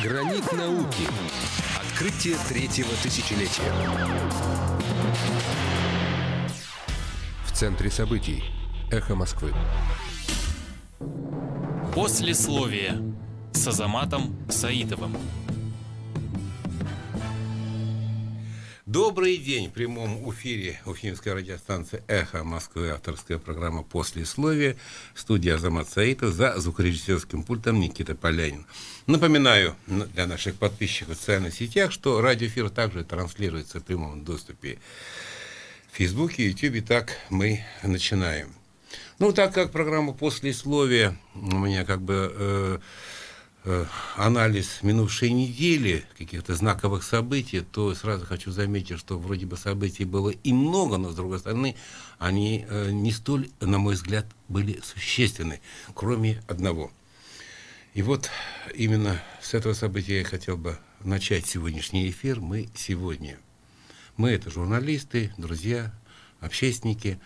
Гранит науки. Открытие третьего тысячелетия. В центре событий. Эхо Москвы. Послесловие с Азаматом Саидовым. Добрый день! В прямом эфире уфимской радиостанции «Эхо Москвы», авторская программа «Послесловие», студия Азамат Саидов, за звукорежиссерским пультом Никита Полянин. Напоминаю для наших подписчиков в социальных сетях, что радиоэфир также транслируется в прямом доступе в Фейсбуке, Ютубе. Так мы начинаем. Ну, так как программа «Послесловие» у меня анализ минувшей недели, каких-то знаковых событий, то сразу хочу заметить, что вроде бы событий было и много, но с другой стороны, они не столь, на мой взгляд, были существенны, кроме одного. И вот именно с этого события я хотел бы начать сегодняшний эфир. Мы это журналисты, друзья, общественники,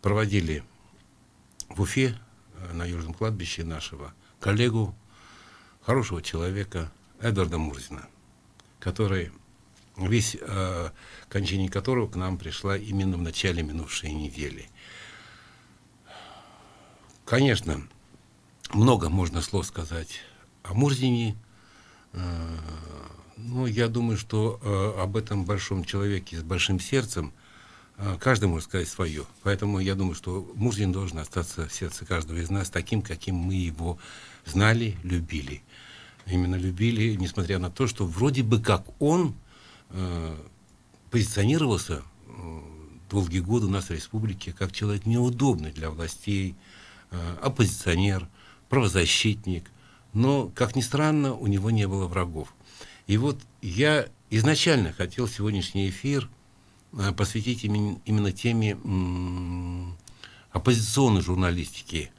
проводили в Уфе, на Южном кладбище, нашего коллегу, хорошего человека Эдварда Мурзина, кончина которого к нам пришла именно в начале минувшей недели. Конечно, много можно слов сказать о Мурзине, но я думаю, что об этом большом человеке с большим сердцем каждый может сказать свое. Поэтому я думаю, что Мурзин должен остаться в сердце каждого из нас таким, каким мы его знали, любили. Именно любили, несмотря на то, что вроде бы как он позиционировался долгие годы у нас в республике как человек неудобный для властей, оппозиционер, правозащитник. Но, как ни странно, у него не было врагов. И вот я изначально хотел сегодняшний эфир посвятить именно теме оппозиционной журналистики,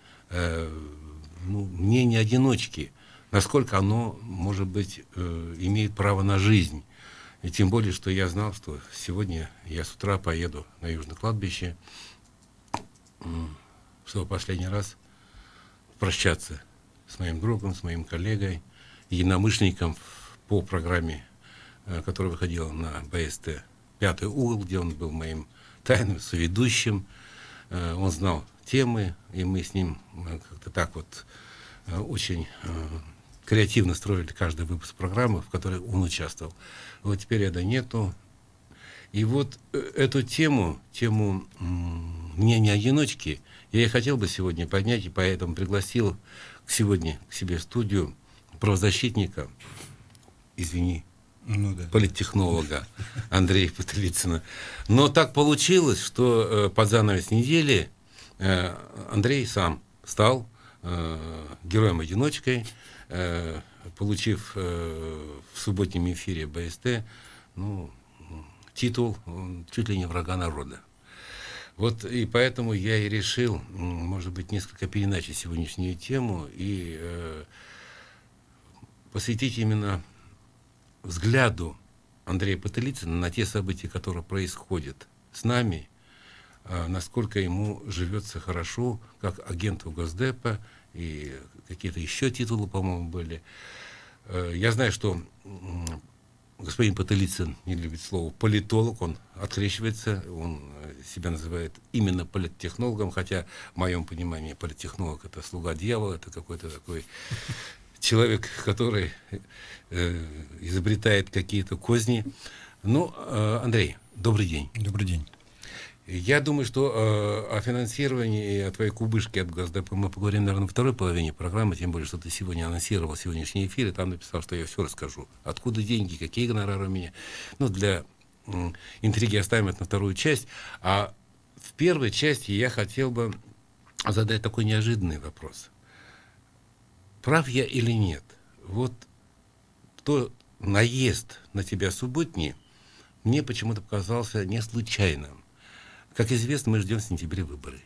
мнение одиночки, насколько оно, может быть, имеет право на жизнь. И тем более, что я знал, что сегодня я с утра поеду на Южное кладбище, чтобы последний раз прощаться с моим другом, с моим коллегой, единомышленником по программе, которая выходила на БСТ «Пятый угол», где он был моим тайным соведущим. Он знал темы, и мы с ним как-то так вот очень креативно строили каждый выпуск программы, в которой он участвовал. Вот теперь это нету. И вот эту тему мнения одиночки, я и хотел бы сегодня поднять, и поэтому пригласил сегодня к себе в студию правозащитника, политтехнолога Андрея Потылицына. Но так получилось, что под занавес недели Андрей сам стал героем-одиночкой, получив в субботнем эфире БСТ титул чуть ли не врага народа. Вот и поэтому я и решил, может быть, несколько переначать сегодняшнюю тему и посвятить именно взгляду Андрея Потылицына на те события, которые происходят с нами, насколько ему живется хорошо, как агенту Госдепа, и какие-то еще титулы, по-моему, были. Я знаю, что господин Потылицын не любит слово политолог, он открещивается, он себя называет именно политтехнологом, хотя в моем понимании политтехнолог — это слуга дьявола, это какой-то такой человек, который изобретает какие-то козни. Ну, Андрей, добрый день. Добрый день. Я думаю, что о финансировании и о твоей кубышке от Госдепа мы поговорим, наверное, во второй половине программы, тем более, что ты сегодня анонсировал сегодняшний эфир, и там написал, что я все расскажу. Откуда деньги, какие гонорары у меня. Для интриги оставим это на вторую часть. А в первой части я хотел бы задать такой неожиданный вопрос. Прав я или нет? Вот тот наезд на тебя субботний мне почему-то показался не случайным. Как известно, мы ждем в сентябре выборы.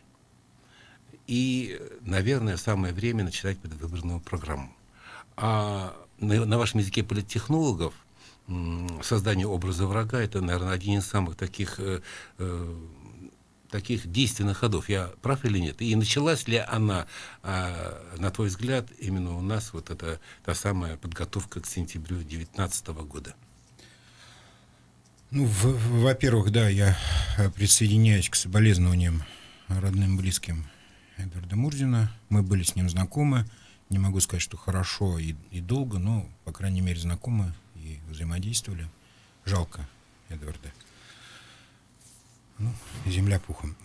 И, наверное, самое время начинать предвыборную программу. А на вашем языке политтехнологов создание образа врага — это, наверное, один из самых таких таких действенных ходов. Я прав или нет? И началась ли она, на твой взгляд, именно у нас, вот эта та самая подготовка к сентябрю 2019 года? Ну, во-первых, да, я присоединяюсь к соболезнованиям родным, близким Эдварда Мурзина. Мы были с ним знакомы. Не могу сказать, что хорошо и долго, но, по крайней мере, знакомы и взаимодействовали. Жалко Эдварда. Ну, земля пухом.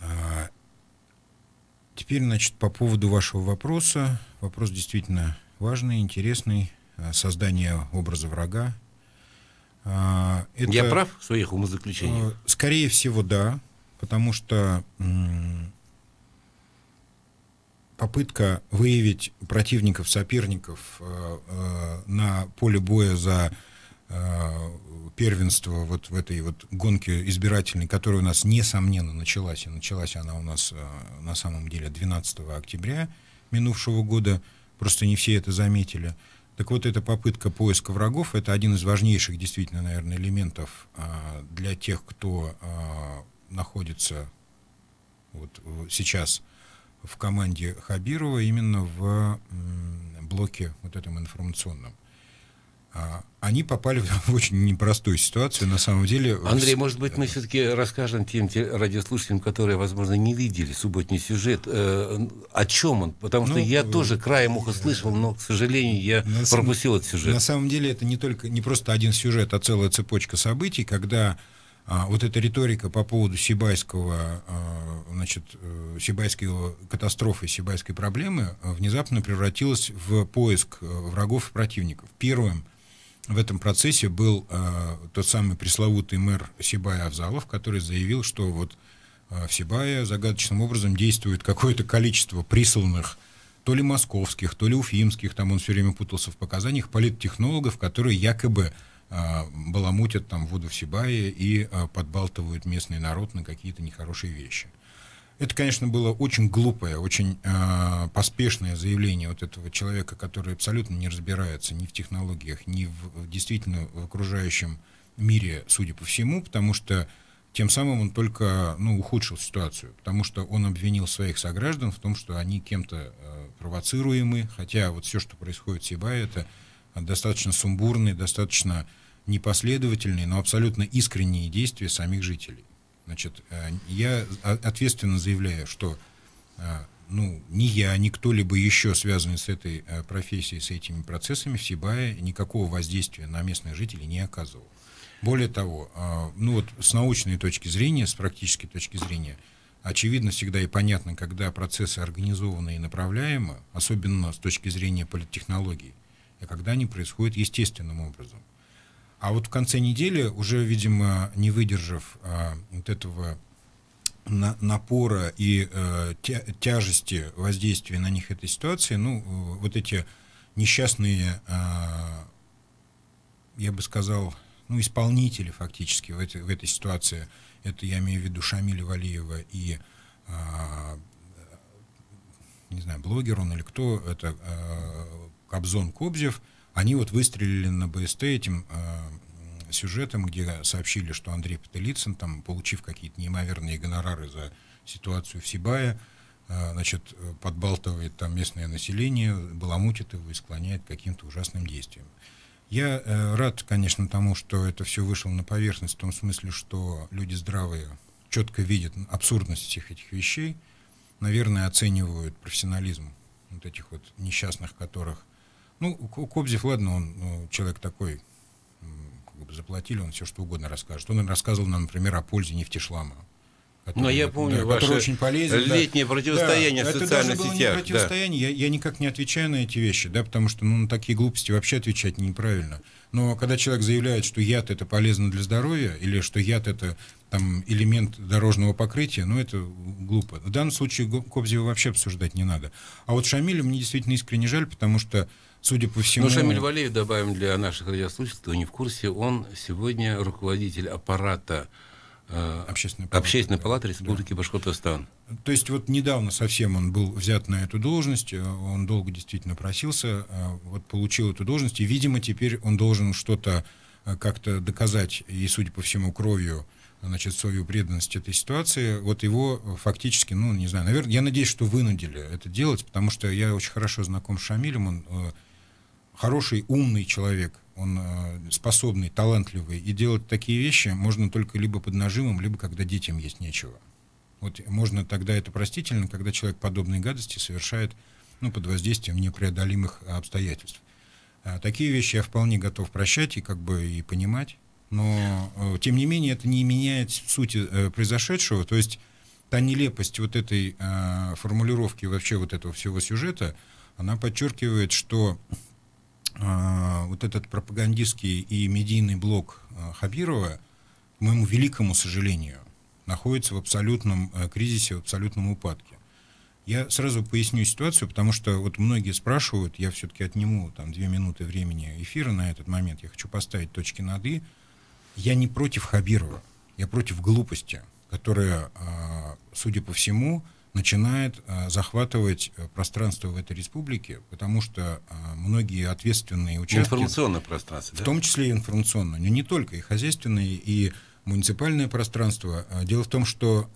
Теперь, значит, по поводу вашего вопроса. Вопрос действительно важный, интересный. Создание образа врага. Я прав в своих умозаключениях? Скорее всего, да. Потому что попытка выявить противников, соперников на поле боя за первенство вот в этой вот гонке избирательной, которая у нас, несомненно, началась. И началась она у нас на самом деле 12 октября минувшего года. Просто не все это заметили. Так вот, эта попытка поиска врагов — это один из важнейших, действительно, наверное, элементов для тех, кто находится вот сейчас в команде Хабирова, именно в блоке вот этом информационном. Они попали в очень непростую ситуацию, на самом деле. Андрей, может быть, мы все-таки расскажем тем радиослушателям, которые, возможно, не видели субботний сюжет, о чем он, потому что я тоже краем уха слышал, но, к сожалению, я пропустил этот сюжет. На самом деле это не просто один сюжет, а целая цепочка событий, когда вот эта риторика по поводу сибайской катастрофы, сибайской проблемы внезапно превратилась в поиск врагов и противников. Первым в этом процессе был тот самый пресловутый мэр Сибая Авзалов, который заявил, что вот в Сибае загадочным образом действует какое-то количество присланных то ли московских, то ли уфимских, там он все время путался в показаниях, политтехнологов, которые якобы баламутят там воду в Сибае и подбалтывают местный народ на какие-то нехорошие вещи. Это, конечно, было очень глупое, очень поспешное заявление вот этого человека, который абсолютно не разбирается ни в технологиях, ни действительно в окружающем мире, судя по всему, потому что тем самым он только ухудшил ситуацию, потому что он обвинил своих сограждан в том, что они кем-то провоцируемы, хотя вот все, что происходит в Сибае, это достаточно сумбурные, достаточно непоследовательные, но абсолютно искренние действия самих жителей. Значит, я ответственно заявляю, что ни я, ни кто-либо еще, связанный с этой профессией, с этими процессами в Сибае, никакого воздействия на местных жителей не оказывал. Более того, с научной точки зрения, с практической точки зрения, очевидно всегда и понятно, когда процессы организованы и направляемы, особенно с точки зрения политтехнологий, и когда они происходят естественным образом. А вот в конце недели, уже, видимо, не выдержав вот этого напора и тяжести воздействия на них этой ситуации, вот эти несчастные, я бы сказал, исполнители фактически в этой ситуации, это я имею в виду Шамиля Валиева и, не знаю, блогер он или кто, это Кобзон Кобзев, они вот выстрелили на БСТ этим сюжетом, где сообщили, что Андрей Потылицын, там, получив какие-то неимоверные гонорары за ситуацию в Сибае, подбалтывает там местное население, баламутит его и склоняет к каким-то ужасным действиям. Я рад, конечно, тому, что это все вышло на поверхность, в том смысле, что люди здравые четко видят абсурдность всех этих вещей, наверное, оценивают профессионализм вот этих вот несчастных, которых... Кобзев, ладно, он человек такой, как бы заплатили, он все что угодно расскажет. Он рассказывал нам, например, о пользе нефтешлама. Я помню, ваше очень полезен, летнее противостояние в социальных сетях. Это даже было не противостояние, я никак не отвечаю на эти вещи, потому что на такие глупости вообще отвечать неправильно. Но когда человек заявляет, что яд это полезно для здоровья, или что яд это там элемент дорожного покрытия, это глупо. В данном случае Кобзева вообще обсуждать не надо. А вот Шамиля мне действительно искренне жаль, потому что, судя по всему... Шамиль Валиев, добавим для наших радиослушателей, кто не в курсе, он сегодня руководитель аппарата Общественной палаты Республики Башкортостан. То есть вот недавно совсем он был взят на эту должность, он долго действительно просился, вот получил эту должность, и, видимо, теперь он должен что-то как-то доказать, и, судя по всему, кровью значит, свою преданность этой ситуации, вот его фактически, ну, не знаю, наверное, я надеюсь, что вынудили это делать, потому что я очень хорошо знаком с Шамилем, он хороший, умный человек, он способный, талантливый, и делать такие вещи можно только либо под нажимом, либо когда детям есть нечего. Вот можно тогда это простительно, когда человек подобные гадости совершает, ну, под воздействием непреодолимых обстоятельств. Такие вещи я вполне готов прощать и как бы и понимать, но тем не менее это не меняет сути произошедшего, то есть та нелепость вот этой формулировки вообще вот этого всего сюжета, она подчеркивает, что вот этот пропагандистский и медийный блок Хабирова, к моему великому сожалению, находится в абсолютном кризисе, в абсолютном упадке. Я сразу поясню ситуацию, потому что вот многие спрашивают, я все-таки отниму там 2 минуты времени эфира на этот момент, я хочу поставить точки над «и». Я не против Хабирова, я против глупости, которая, судя по всему, начинает захватывать пространство в этой республике, потому что многие ответственные участки... Информационное пространство, да? В том числе и информационное, но не только, и хозяйственное, и муниципальное пространство. Дело в том, что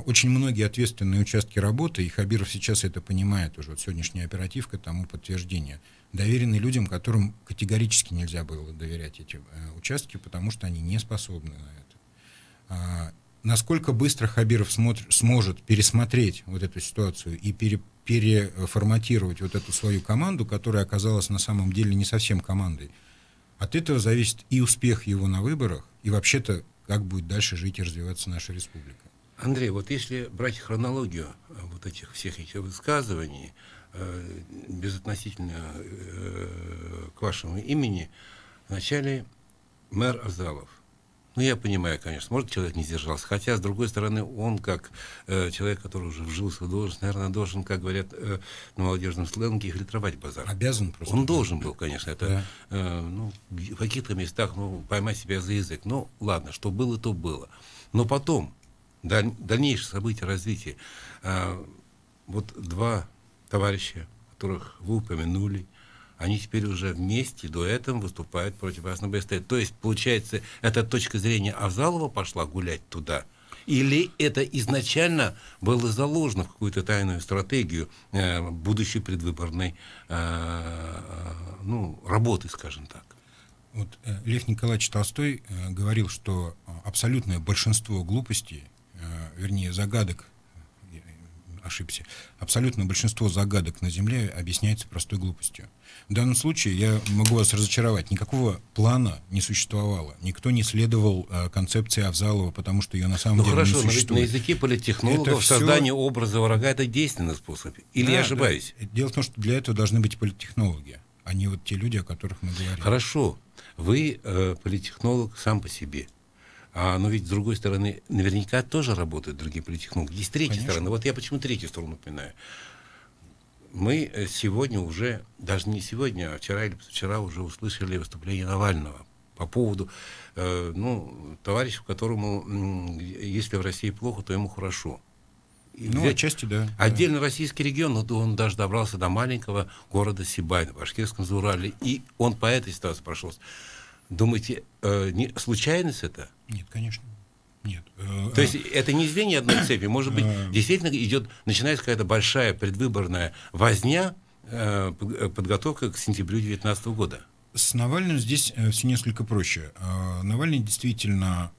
очень многие ответственные участки работы, и Хабиров сейчас это понимает уже, вот сегодняшняя оперативка тому подтверждение, доверены людям, которым категорически нельзя было доверять эти участки, потому что они не способны на это. Насколько быстро Хабиров сможет пересмотреть вот эту ситуацию и переформатировать вот эту свою команду, которая оказалась на самом деле не совсем командой, от этого зависит и успех его на выборах, и вообще-то как будет дальше жить и развиваться наша республика. Андрей, вот если брать хронологию вот этих всех этих высказываний, безотносительно к вашему имени, вначале мэр Авзалов. Ну, я понимаю, конечно, может, человек не сдержался, хотя, с другой стороны, он, как человек, который уже вжился в должность, наверное, должен, как говорят на молодежном сленге, фильтровать базар. Обязан просто. Он должен был, конечно, это, ну, в каких-то местах, ну, поймать себя за язык. Ну, ладно, что было, то было. Но потом, дальнейшие события развития, вот 2 товарища, которых вы упомянули, они теперь уже вместе дуэтом выступают против вас на БСТ. То есть, получается, эта точка зрения Авзалова пошла гулять туда? Или это изначально было заложено в какую-то тайную стратегию будущей предвыборной ну, работы, скажем так? Вот Лев Николаевич Толстой говорил, что абсолютное большинство глупостей, вернее, загадок, ошибся, абсолютное большинство загадок на Земле объясняется простой глупостью. В данном случае я могу вас разочаровать. Никакого плана не существовало. Никто не следовал концепции Авзалова, потому что ее на самом деле хорошо, не существует. Но ведь на языке политтехнологов создание образа врага — это действенный способ. Или я ошибаюсь? Да. Дело в том, что для этого должны быть политтехнологи, а не вот те люди, о которых мы говорим. Хорошо. Вы политтехнолог сам по себе. Но ведь, с другой стороны, наверняка тоже работают другие политтехнологи. Есть третья сторона. Вот я почему третью сторону напоминаю. Мы сегодня уже, даже не сегодня, а вчера или вчера уже услышали выступление Навального по поводу, ну, товарища, которому, если в России плохо, то ему хорошо. Ну, отчасти, да. Отдельно российский регион, он даже добрался до маленького города Сибай на Башкирском Заурале, и он по этой ситуации прошелся. Думаете, не случайность это? Нет, конечно. Нет. То есть это не звенья одной цепи. Может быть, действительно начинается какая-то большая предвыборная возня, подготовка к сентябрю 2019 года. С Навальным здесь все несколько проще. Навальный действительно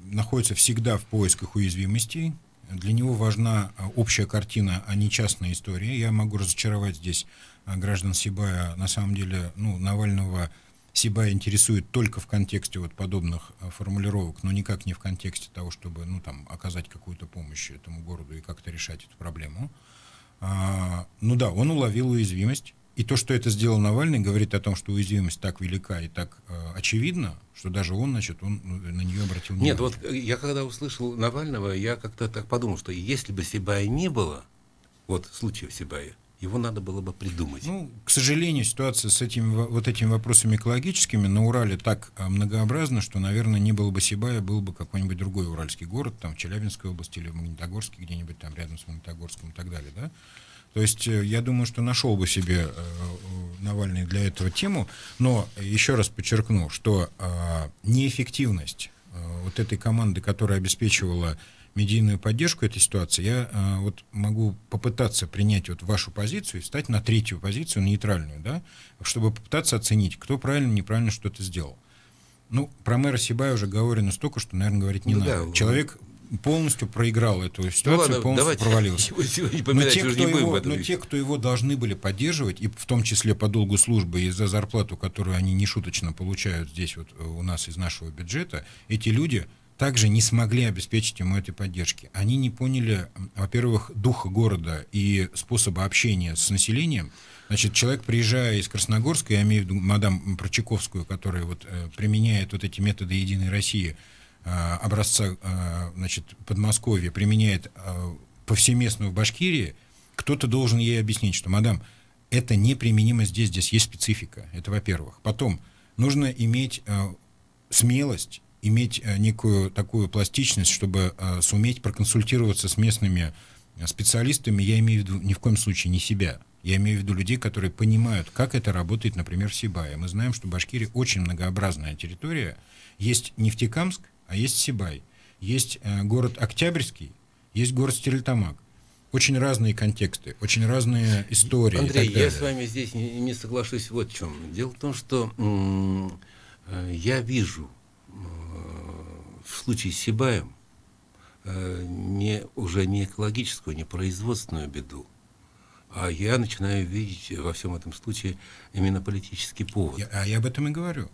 находится всегда в поисках уязвимостей. Для него важна общая картина, а не частная история. Я могу разочаровать здесь граждан Сибая. На самом деле, ну, Навального Сибая интересует только в контексте вот подобных формулировок, но никак не в контексте того, чтобы, ну, там, оказать какую-то помощь этому городу и как-то решать эту проблему. Ну да, он уловил уязвимость. И то, что это сделал Навальный, говорит о том, что уязвимость так велика и так очевидна, что даже он, значит, он на нее обратил внимание. Нет, вот я когда услышал Навального, я как-то так подумал, что если бы Сибая не было, вот случая Сибая, его надо было бы придумать. Ну, к сожалению, ситуация с этими вопросами экологическими на Урале так многообразна, что, наверное, не было бы Сибая, был бы какой-нибудь другой уральский город, там, в Челябинской области или в Магнитогорске, где-нибудь там рядом с Магнитогорском и так далее, да? То есть я думаю, что нашел бы себе Навальный для этого тему, но еще раз подчеркну, что неэффективность вот этой команды, которая обеспечивала медийную поддержку этой ситуации, я вот могу попытаться принять вот вашу позицию и встать на третью позицию, нейтральную, да, чтобы попытаться оценить, кто правильно, неправильно что-то сделал. Ну, про мэра Сибая уже говорено столько, что, наверное, говорить не надо. Да, человек полностью проиграл эту ситуацию, полностью провалился. Но те, кто его должны были поддерживать, и в том числе по долгу службы и за зарплату, которую они нешуточно получают здесь вот у нас из нашего бюджета, эти люди также не смогли обеспечить ему этой поддержки. Они не поняли, во-первых, духа города и способа общения с населением. Значит, человек, приезжая из Красногорска, я имею в виду мадам Прочаковскую, которая вот применяет вот эти методы «Единой России», образца, значит, Подмосковья, применяет повсеместно в Башкирии, кто-то должен ей объяснить, что, мадам, это неприменимо здесь есть специфика, это во-первых. Потом, нужно иметь смелость, иметь некую такую пластичность, чтобы суметь проконсультироваться с местными специалистами, я имею в виду ни в коем случае не себя, я имею в виду людей, которые понимают, как это работает, например, в Сибае. Мы знаем, что Башкирия очень многообразная территория, есть Нефтекамск, а есть Сибай. Есть город Октябрьский, есть город Стерлитамак. Очень разные контексты, очень разные истории. Андрей, я с вами здесь не соглашусь вот в чем. Дело в том, что я вижу в случае с Сибаем уже не экологическую, не производственную беду, а я начинаю видеть во всем этом случае именно политический повод. Я об этом и говорю.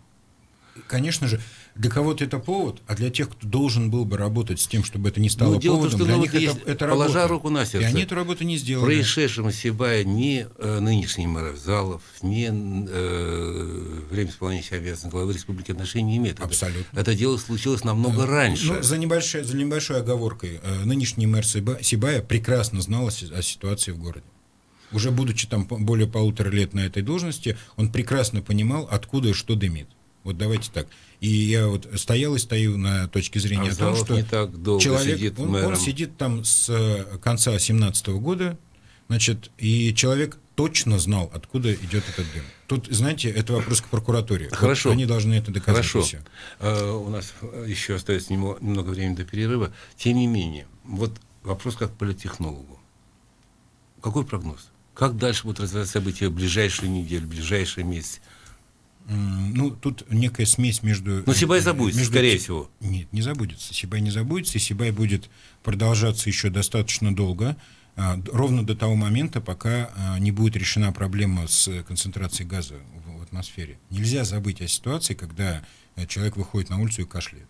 Конечно же, для кого-то это повод, а для тех, кто должен был бы работать с тем, чтобы это не стало поводом, для них это работа. Положа руку на сердце, и они эту работу не сделали. Происшедшему Сибая ни нынешний мэр Авзалов, ни время исполнения обязанностей главы республики отношения не имеет. Абсолютно. Это дело случилось намного раньше. Ну, за небольшой оговоркой, нынешний мэр Сибая прекрасно знал о ситуации в городе. Уже будучи там более 1,5 лет на этой должности, он прекрасно понимал, откуда и что дымит. Вот давайте так. И я вот стоял и стою на точке зрения о том, что не так долго человек, сидит он сидит там с конца 2017 года, значит, и человек точно знал, откуда идет этот дым. Тут, знаете, это вопрос к прокуратуре. Хорошо. Вот они должны это доказать. Хорошо. У нас еще остается немного времени до перерыва. Тем не менее, вот вопрос как политтехнологу. Какой прогноз? Как дальше будут развиваться события в ближайшие недели, в ближайшие месяцы? Ну, тут некая смесь между... Но Сибай забудется, скорее всего. Нет, не забудется. Сибай не забудется, и Сибай будет продолжаться еще достаточно долго, ровно до того момента, пока не будет решена проблема с концентрацией газа в атмосфере. Нельзя забыть о ситуации, когда человек выходит на улицу и кашляет.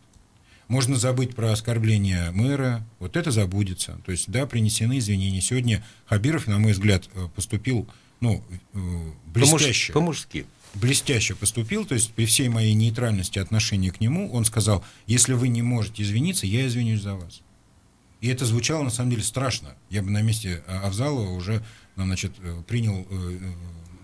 Можно забыть про оскорбление мэра, вот это забудется. То есть, да, принесены извинения. Сегодня Хабиров, на мой взгляд, поступил, блестяще. По-мужски. Блестяще поступил, то есть при всей моей нейтральности отношения к нему, он сказал, если вы не можете извиниться, я извинюсь за вас. И это звучало на самом деле страшно. Я бы на месте Авзалова уже, значит, принял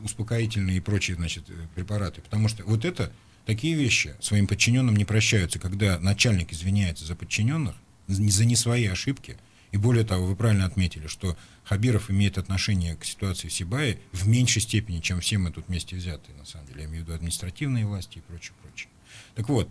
успокоительные и прочие, значит, препараты. Потому что вот это, такие вещи своим подчиненным не прощаются, когда начальник извиняется за подчиненных, за не свои ошибки. И более того, вы правильно отметили, что Хабиров имеет отношение к ситуации в Сибае в меньшей степени, чем все мы тут вместе взятые, на самом деле. Я имею в виду административные власти и прочее, прочее. Так вот,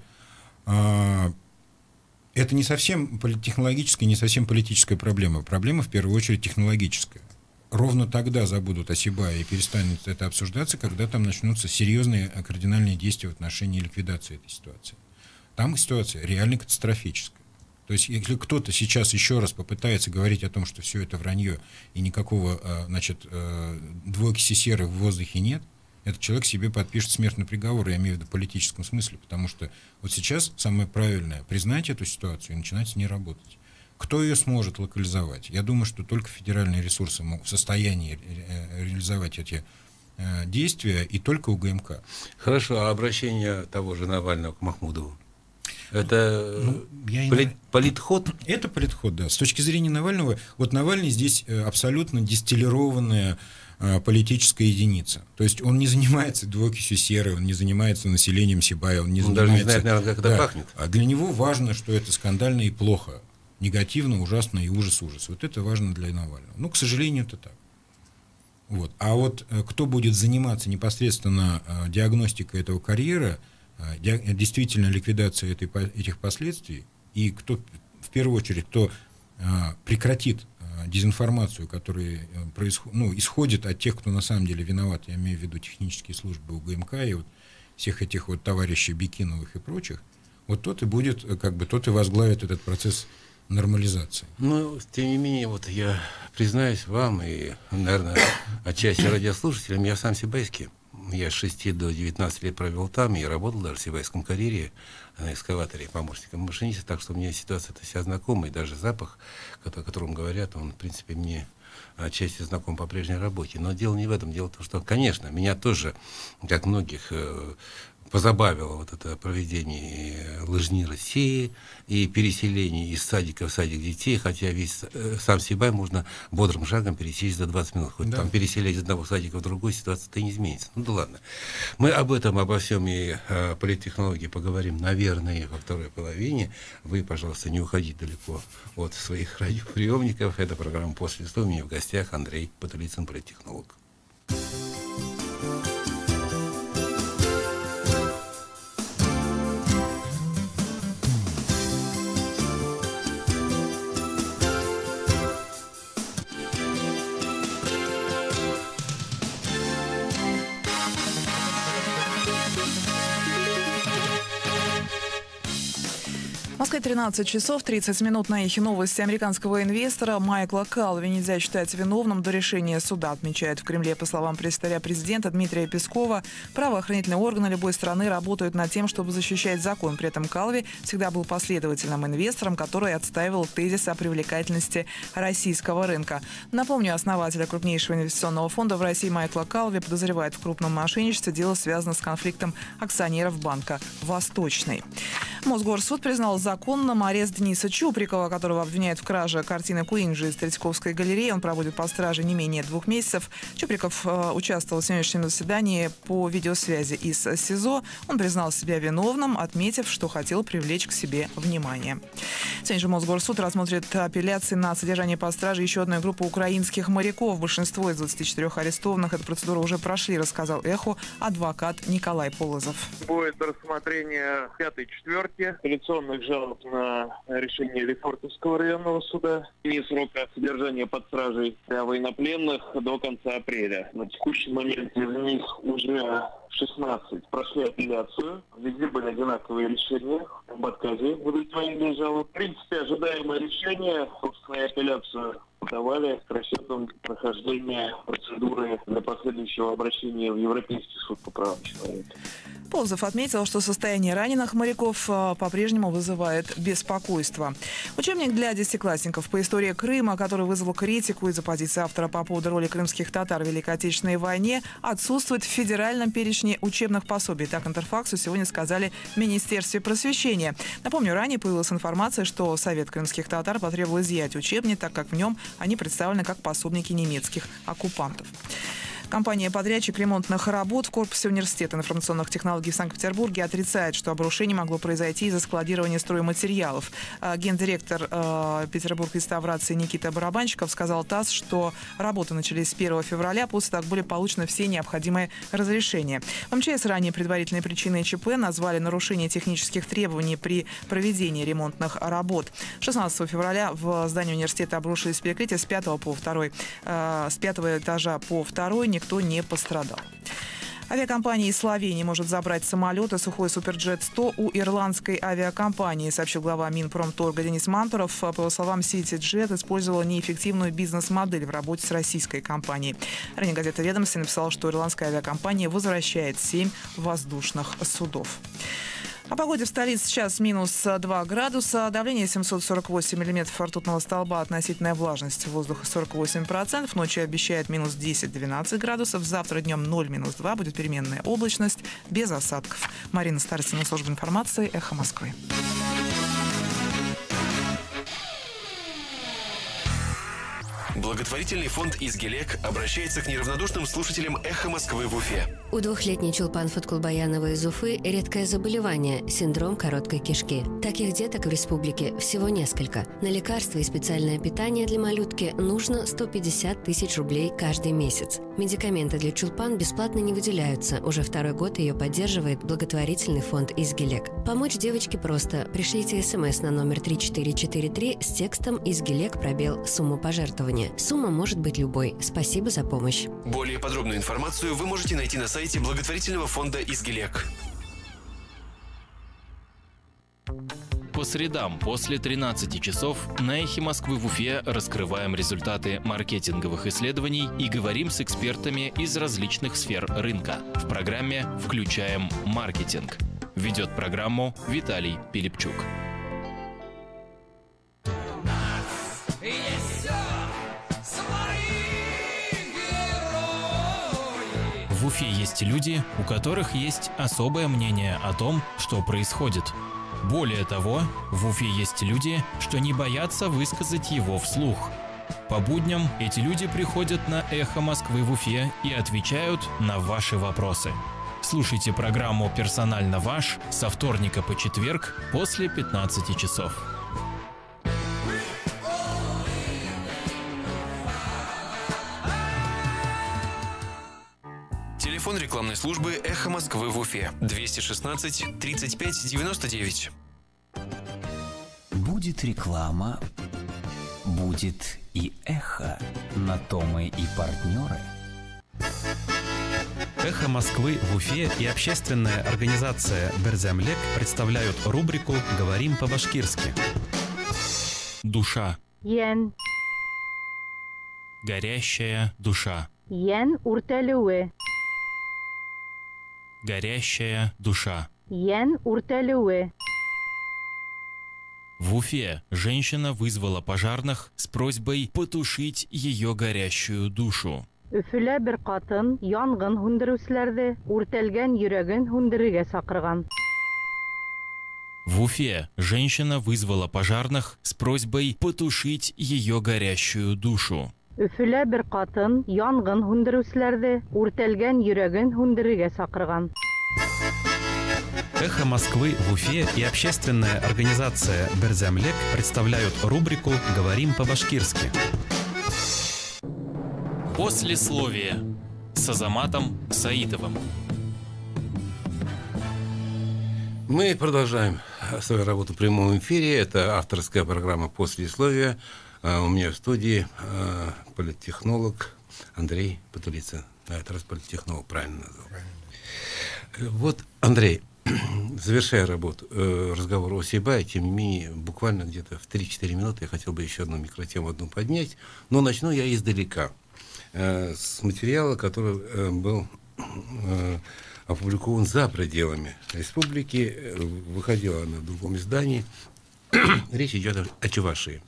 это не совсем технологическая, не совсем политическая проблема. Проблема, в первую очередь, технологическая. Ровно тогда забудут о Сибае и перестанет это обсуждаться, когда там начнутся серьезные кардинальные действия в отношении ликвидации этой ситуации. Там ситуация реально катастрофическая. То есть, если кто-то сейчас еще раз попытается говорить о том, что все это вранье и никакого, значит, двуокиси серы в воздухе нет, этот человек себе подпишет смертный приговор, я имею в виду в политическом смысле, потому что вот сейчас самое правильное — признать эту ситуацию и начинать с ней работать. Кто ее сможет локализовать? Я думаю, что только федеральные ресурсы в состоянии реализовать эти действия, и только УГМК. Хорошо, а обращение того же Навального к Махмудову? Это политход? Это политход, да. С точки зрения Навального, вот Навальный здесь абсолютно дистиллированная политическая единица. То есть он не занимается двуокисью серы, он не занимается населением Сибая, он не занимается... даже не знает, наверное, как это пахнет. А для него важно, что это скандально и плохо, негативно, ужасно и ужас-ужас. Вот это важно для Навального. Ну, к сожалению, это так. Вот. А вот кто будет заниматься непосредственно диагностикой этого карьера, действительно ликвидация этих последствий, и кто, в первую очередь, кто прекратит дезинформацию, которая исходит от тех, кто на самом деле виноват, я имею в виду технические службы УГМК и вот всех этих вот товарищей Бекиновых и прочих, вот тот и будет, тот и возглавит этот процесс нормализации. Но, тем не менее, вот я признаюсь вам и, наверное, отчасти радиослушателям, я сам сибайский. Я с 6 до 19 лет провел там и работал даже в сибайском карьере на экскаваторе помощником машиниста, так что мне ситуация-то вся знакома, и даже запах, о котором говорят, он, в принципе, мне отчасти знаком по прежней работе. Но дело не в этом. Дело в том, что, конечно, меня тоже, как многих, позабавило вот это проведение лыжни России и переселение из садика в садик детей, хотя весь сам Сибай можно бодрым шагом пересечь за 20 минут. Хоть там переселять из одного садика в другой, ситуация-то не изменится. Ну да ладно. Мы обо всем и политтехнологии поговорим, наверное, во второй половине. Вы, пожалуйста, не уходите далеко от своих радиоприемников. Это программа «После слова». У меня в гостях Андрей Потылицын, политтехнолог. В Москве 13 часов 30 минут на эхе. Новости американского инвестора Майкла Калви нельзя считать виновным до решения суда, отмечают в Кремле. По словам пресс-секретаря президента Дмитрия Пескова, правоохранительные органы любой страны работают над тем, чтобы защищать закон. При этом Калви всегда был последовательным инвестором, который отстаивал тезис о привлекательности российского рынка. Напомню, основателя крупнейшего инвестиционного фонда в России Майкла Калви подозревают в крупном мошенничестве. Дело связано с конфликтом акционеров банка «Восточный». Мосгорсуд признал законным арест Дениса Чуприкова, которого обвиняют в краже картины Куинджи из Третьяковской галереи. Он проводит под стражей не менее 2 месяцев. Чуприков участвовал в сегодняшнем заседании по видеосвязи из СИЗО. Он признал себя виновным, отметив, что хотел привлечь к себе внимание. Сегодня же Мосгорсуд рассмотрит апелляции на содержание под стражей еще одной группы украинских моряков. Большинство из 24 арестованных эту процедуру уже прошли, рассказал «Эху» адвокат Николай Полозов. Будет рассмотрение 5-й, 4-й апелляционных жалоб на решение Лефортовского районного суда и срока содержания под стражей для военнопленных до конца апреля. На текущий момент из них уже 16 прошли апелляцию. Везде были одинаковые решения об отказе в удовлетворении жалоб. В принципе, ожидаемое решение, собственно, апелляцию подавали с расчетом прохождения процедуры для последующего обращения в Европейский суд по правам человека. Полозов отметил, что состояние раненых моряков по-прежнему вызывает беспокойство. Учебник для десятиклассников по истории Крыма, который вызвал критику из-за позиции автора по поводу роли крымских татар в Великой Отечественной войне, отсутствует в федеральном перечне учебных пособий. Так Интерфаксу сегодня сказали в Министерстве просвещения. Напомню, ранее появилась информация, что Совет крымских татар потребовал изъять учебник, так как в нем они представлены как пособники немецких оккупантов. Компания-подрядчик ремонтных работ в корпусе Университета информационных технологий в Санкт-Петербурге отрицает, что обрушение могло произойти из-за складирования стройматериалов. Гендиректор Петербург реставрации Никита Барабанщиков сказал ТАСС, что работы начались с 1 февраля, после того, как были получены все необходимые разрешения. В МЧС ранее предварительной причиной ЧП назвали нарушение технических требований при проведении ремонтных работ. 16 февраля в здании университета обрушились перекрытия с 5 этажа по 2, никто не пострадал. Авиакомпания из Словении может забрать самолеты «Сухой Суперджет-100» у ирландской авиакомпании, сообщил глава Минпромторга Денис Мантуров. По его словам, CityJet использовала неэффективную бизнес-модель в работе с российской компанией. Ранее газета «Ведомости» написала, что ирландская авиакомпания возвращает 7 воздушных судов. О погоде в столице сейчас минус 2 градуса, давление 748 миллиметров ртутного столба, относительная влажность воздуха 48%, ночью обещает минус 10-12 градусов, завтра днем 0-2, будет переменная облачность, без осадков. Марина Старостина, служба информации, «Эхо Москвы». Благотворительный фонд «Изгелек» обращается к неравнодушным слушателям «Эхо Москвы» в Уфе. У двухлетней Чулпан Фаткулбаянова из Уфы редкое заболевание – синдром короткой кишки. Таких деток в республике всего несколько. На лекарства и специальное питание для малютки нужно 150 тысяч рублей каждый месяц. Медикаменты для Чулпан бесплатно не выделяются. Уже второй год ее поддерживает благотворительный фонд «Изгелек». Помочь девочке просто. Пришлите СМС на номер 3443 с текстом «Изгелек пробел сумму пожертвования». Сумма может быть любой. Спасибо за помощь. Более подробную информацию вы можете найти на сайте благотворительного фонда «Изгелек». По средам после 13 часов на «Эхе Москвы» в Уфе раскрываем результаты маркетинговых исследований и говорим с экспертами из различных сфер рынка. В программе «Включаем маркетинг». Ведет программу Виталий Пилипчук. В Уфе есть люди, у которых есть особое мнение о том, что происходит. Более того, в Уфе есть люди, что не боятся высказать его вслух. По будням эти люди приходят на «Эхо Москвы» в Уфе и отвечают на ваши вопросы. Слушайте программу «Персонально ваш» со вторника по четверг после 15 часов. Телефон рекламной службы «Эхо Москвы» в Уфе 216 35 99. Будет реклама, будет и эхо. На то мы и партнеры. «Эхо Москвы» в Уфе и общественная организация «Берземлек» представляют рубрику «Говорим по-башкирски». Душа. Йен. Горящая душа. Йен урталуэ. Горящая душа. Йен урталуэ. В Уфе женщина вызвала пожарных с просьбой потушить ее горящую душу. Өфөлә бер катын янгын һүндерүчеләрне үртәлгән йөрәген һүндерергә сакырган. В Уфе женщина вызвала пожарных с просьбой потушить ее горящую душу. Өфөлә бер катын янгын һүндерүчеләрне үртәлгән йөрәген һүндерергә сакырган. «Эхо Москвы» в Уфе и общественная организация «Берземлек» представляют рубрику «Говорим по-башкирски». Послесловие с Азаматом Саидовым. Мы продолжаем свою работу в прямом эфире. Это авторская программа «Послесловие». У меня в студии политтехнолог Андрей Потулица. На этот раз политтехнолог, правильно назвал. Вот, Андрей, завершая работу, разговор о Сибае, тем не менее, буквально где-то в 3-4 минуты я хотел бы еще одну микротему поднять. Но начну я издалека. С материала, который был опубликован за пределами республики, выходила она в другом издании. Речь идет о Чувашии.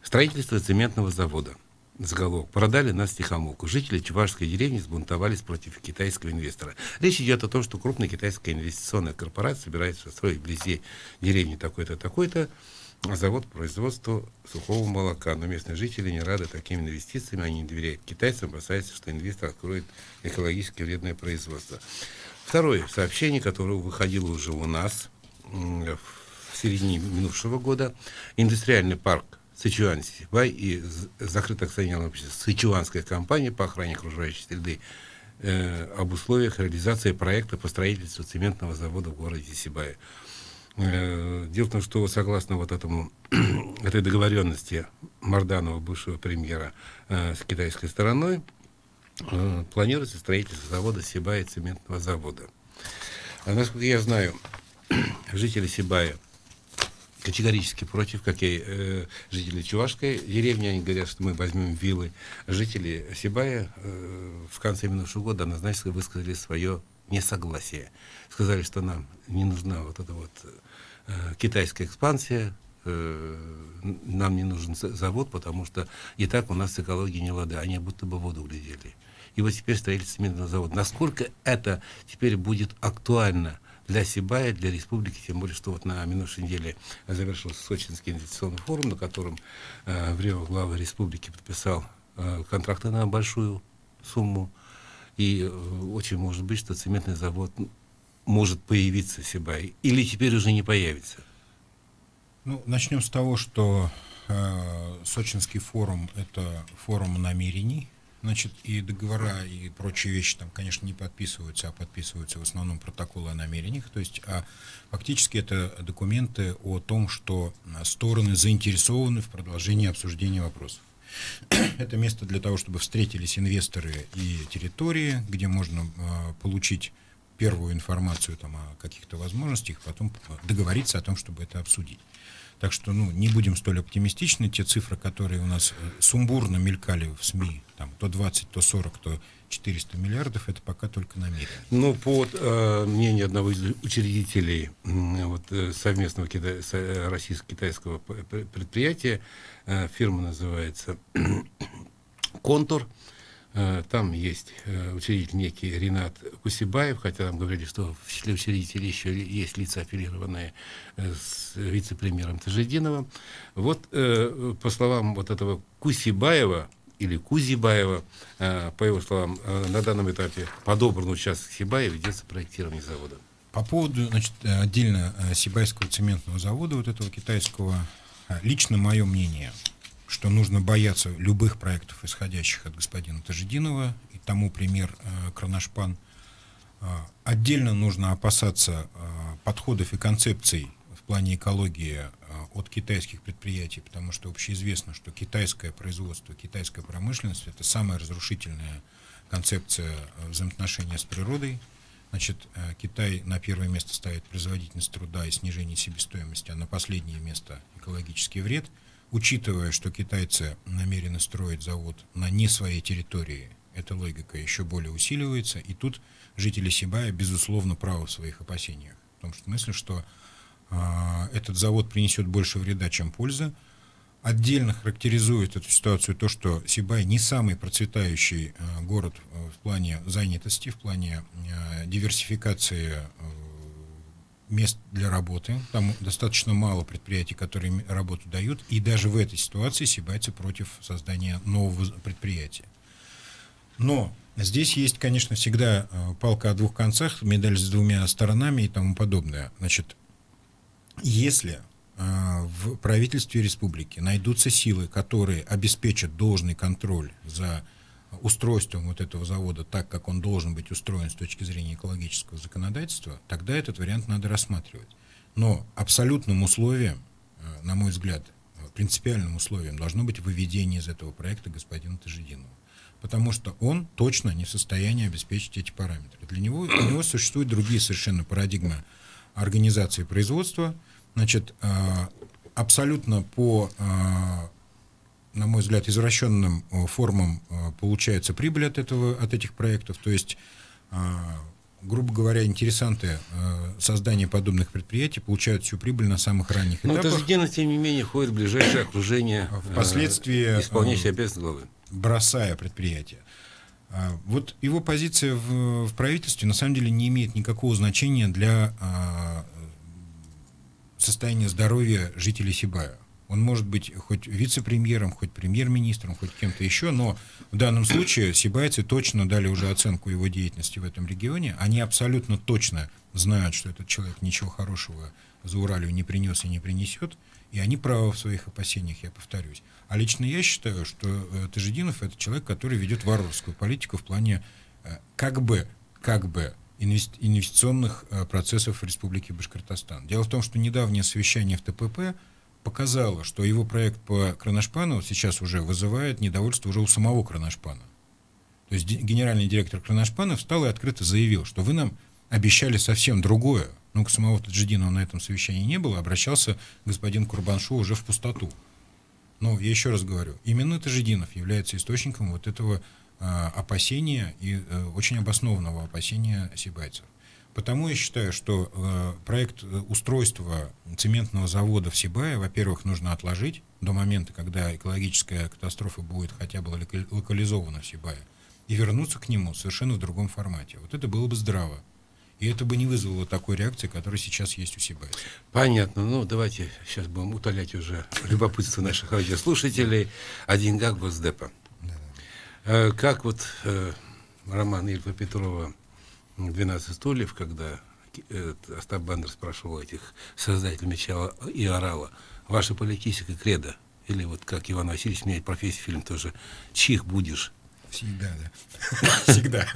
Строительство цементного завода. Заголовок: продали нас втихомолку. Жители чувашской деревни сбунтовались против китайского инвестора. Речь идет о том, что крупная китайская инвестиционная корпорация собирается строить вблизи деревни такой-то, такой-то завод по производству сухого молока. Но местные жители не рады таким инвестициями. Они не доверяют китайцам, опасаются, что инвестор откроет экологически вредное производство. Второе сообщение, которое выходило уже у нас в середине минувшего года. Индустриальный парк Сычуань-Сибай и закрытое акционерное общество Сычуанская компания по охране окружающей среды об условиях реализации проекта по строительству цементного завода в городе Сибае. Дело в том, что согласно вот этой договоренности Марданова, бывшего премьера, с китайской стороной, планируется строительство завода Сибая, цементного завода. Насколько я знаю, жители Сибая категорически против, как и жители Чувашской деревни. Они говорят, что мы возьмем виллы. Жители Сибая в конце минувшего года однозначно высказали свое несогласие. Сказали, что нам не нужна вот эта вот китайская экспансия, нам не нужен завод, потому что и так у нас с экологией не лада. Они будто бы воду глядели. И вот теперь строительство цементного завода. Насколько это теперь будет актуально для Сибая, для республики, тем более, что вот на минувшей неделе завершился Сочинский инвестиционный форум, на котором в Рио глава республики подписал контракты на большую сумму. И очень может быть, что цементный завод может появиться в Сибае. Или теперь уже не появится? Ну, начнем с того, что Сочинский форум — это форум намерений. Значит, и договора, и прочие вещи там, конечно, не подписываются, а подписываются в основном протоколы о намерениях. То есть, фактически это документы о том, что стороны заинтересованы в продолжении обсуждения вопросов. Это место для того, чтобы встретились инвесторы и территории, где можно получить первую информацию там, о каких-то возможностях, потом договориться о том, чтобы это обсудить. Так что, не будем столь оптимистичны. Те цифры, которые у нас сумбурно мелькали в СМИ, там, то 20, то 40, то 400 миллиардов, это пока только намерение. Ну, по мнению одного из учредителей совместного российско-китайского предприятия, фирма называется «Контур». Там есть учредитель некий Ринат Кусибаев, хотя нам говорили, что в числе учредителей еще есть лица, аффилированные с вице-премьером Тажидиновым. Вот, по словам вот этого Кусибаева, или Кузибаева, по его словам, на данном этапе подобран участок Сибая, ведется проектирование завода. По поводу, отдельно Сибайского цементного завода, вот этого китайского, лично мое мнение, что нужно бояться любых проектов, исходящих от господина Тажидинова, и тому пример Кроношпан. Отдельно нужно опасаться подходов и концепций в плане экологии от китайских предприятий, потому что общеизвестно, что китайское производство, китайская промышленность — это самая разрушительная концепция взаимоотношения с природой. Значит, Китай на первое место ставит производительность труда и снижение себестоимости, а на последнее место экологический вред. Учитывая, что китайцы намерены строить завод на не своей территории, эта логика еще более усиливается, и тут жители Сибая, безусловно, правы в своих опасениях. В том смысле, что этот завод принесет больше вреда, чем пользы. Отдельно характеризует эту ситуацию то, что Сибай не самый процветающий город в плане занятости, в плане диверсификации мест для работы. Там достаточно мало предприятий, которые работу дают, и даже в этой ситуации сибайцы против создания нового предприятия. Но здесь есть, конечно, всегда палка о двух концах, медаль с двумя сторонами и тому подобное. Значит, если в правительстве республики найдутся силы, которые обеспечат должный контроль за устройством вот этого завода так, как он должен быть устроен с точки зрения экологического законодательства, тогда этот вариант надо рассматривать. Но абсолютным условием, на мой взгляд, принципиальным условием должно быть выведение из этого проекта господина Тажидинова. Потому что он точно не в состоянии обеспечить эти параметры. У него существуют другие совершенно парадигмы организации производства. Значит, абсолютно по, на мой взгляд, извращенным формам получается прибыль от этих проектов. То есть, грубо говоря, интересанты создания подобных предприятий получают всю прибыль на самых ранних этапах. Но Тажидинов, тем не менее, входит в ближайшее окружение впоследствии исполняющей обязанности главы, бросая предприятие. Вот его позиция в правительстве на самом деле не имеет никакого значения для состояния здоровья жителей Сибая. Он может быть хоть вице-премьером, хоть премьер-министром, хоть кем-то еще, но в данном случае сибайцы точно дали уже оценку его деятельности в этом регионе. Они абсолютно точно знают, что этот человек ничего хорошего Зауралью не принес и не принесет, и они правы в своих опасениях, я повторюсь. А лично я считаю, что Тажидинов — это человек, который ведет варварскую политику в плане как бы инвестиционных процессов в Республике Башкортостан. Дело в том, что недавнее совещание в ТПП показало, что его проект по Кроношпану сейчас уже вызывает недовольство уже у самого Кроношпана. То есть генеральный директор Кроношпана встал и открыто заявил, что вы нам обещали совсем другое. Ну, самого Тажидинова на этом совещании не было, обращался господин Курбаншов уже в пустоту. Но я еще раз говорю, именно Тажидинов является источником вот этого опасения и очень обоснованного опасения сибайцев. Потому я считаю, что проект устройства цементного завода в Сибае, во-первых, нужно отложить до момента, когда экологическая катастрофа будет хотя бы локализована в Сибае, и вернуться к нему совершенно в другом формате. Вот это было бы здраво. И это бы не вызвало такой реакции, которая сейчас есть у сибайцев. Понятно. Ну, давайте сейчас будем утолять уже любопытство наших радиослушателей о деньгах Госдепа. Как вот роман Ильфа Петрова «12 стульев», когда Остап Бендер спрашивал этих создателей «Меча и орала», ваша политическая кредо, или вот как Иван Васильевич меняет профессию, фильм тоже, «Чих будешь». Всегда, да. Всегда.